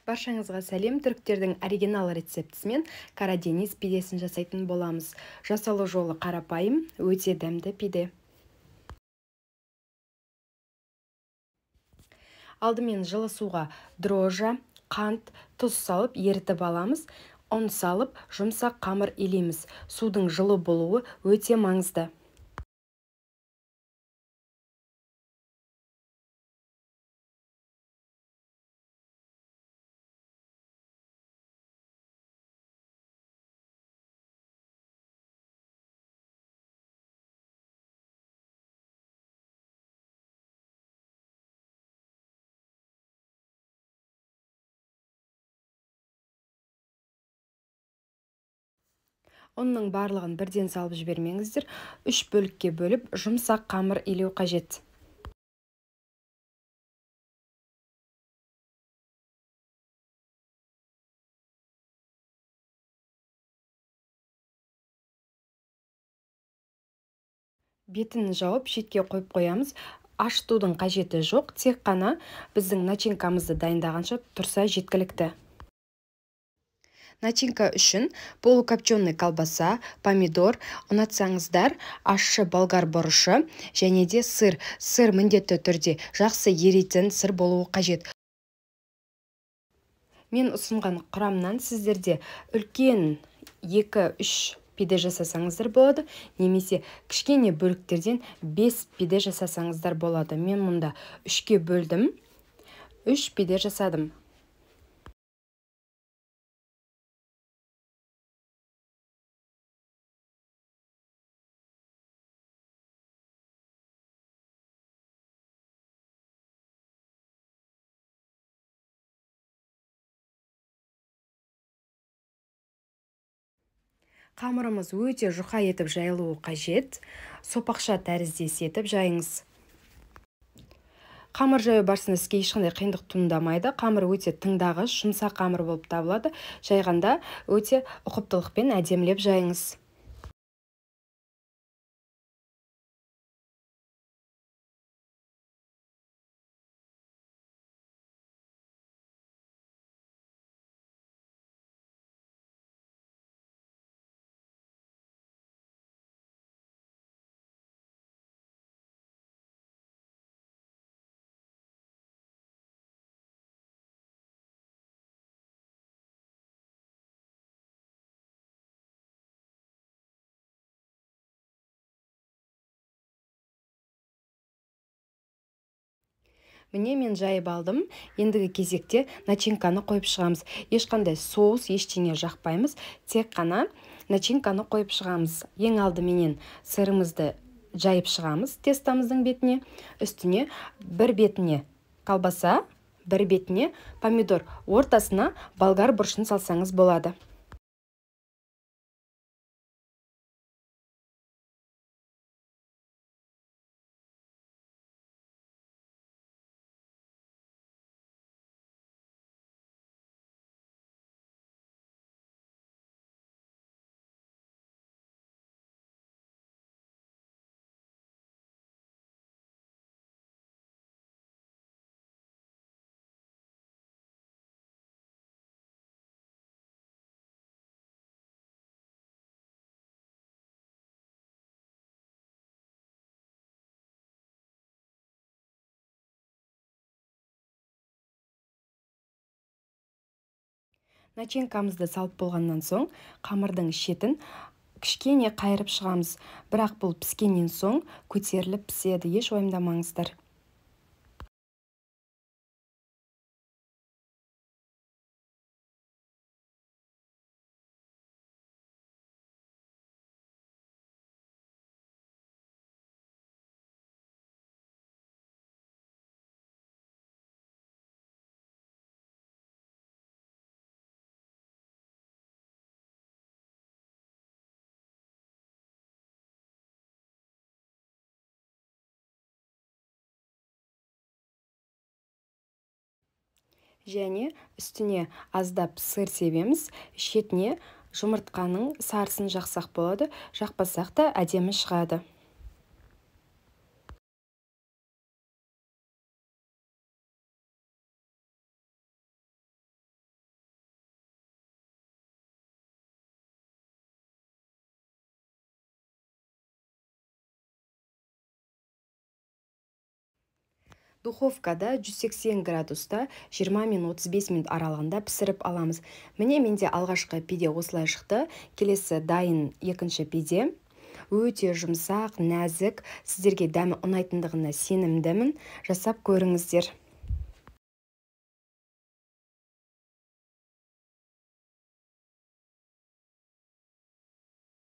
Баршаңызға сәлем. Түріктердің оригинал рецептісімен карадениз пидесін жасайтын боламыз. Жасалу жолы қарапайым, өте дәмді пиде. Алдымен жылы суға дрожжа, қант, тұз салып ерітіп аламыз. Ұн салып, жұмсақ қамыр илейміз. Судың жылы болуы өте маңызды. Ұнның барлығын бірден салып жібермеңіздер. 3 бөлікке бөліп, жұмсақ қамыр илеу қажет. Бетін жауып, шетке қойып қоямыз. Ашытудың қажеті жоқ, тек қана біздің начинкамызды дайындағанша тұрса жеткілікті. Начинка үшін полукопченый колбаса, помидор, ұнатсаңыздар, ащы болгар бұрышы және де сыр. Сыр міндетті түрде жақсы еритін сыр болуы қажет. Мен ұсынған құрамнан сіздерде үлкен 2-3 пиде жасасаңыздар болады, немесе кішкене бөліктерден 5 пиде жасасаңыздар болады. Мен мұнда 3-ке бөлдім, 3 пиде жасадым. Қамырымыз өте жұқа етіп жайылуы қажет. Сопақша тәріздес етіп жайыңыз. Қамыр жаю барысында сізге ешқандай қиындық туындамайды. Қамыр өте тыңдағыш, жұмсақ қамыр болып табылады. Жайғанда өте ұқыптылықпен әдемілеп жайыңыз. Міне мен жайып алдым. Ендігі кезекте начинканы қойып шығамыз. Ешқандай соус, ештеңе жақпаймыз. Тек қана начинканы қойып шығамыз. Ең алдыменен сырымызды жайып шығамыз тестамыздың бетіне. Үстіне бір бетіне колбаса, бір бетіне помидор, ортасына болгар бұрышын салсаңыз болады. Начинкамызды салып болғаннан соң, қамырдың шетін кішкене қайырып шығамыз. Бірақ бұл піскеннен соң көтеріліп піседі, еш уайымдамаңыздар. Және үстіне аздап сыр себеміз. Шетіне жұмыртқаның сарысын жақсақ болады, жақпасақ та әдемі шығады. Духовкада 180 градуста 20 мен 35 минут аралығында пісіріп аламыз. Міне менде алғашқы пиде осылай шықты. Келесі дайын екінші пиде. Өте жұмсақ, нәзік, сіздерге дәмі ұнайтындығына сенімдімін. Жасап көріңіздер.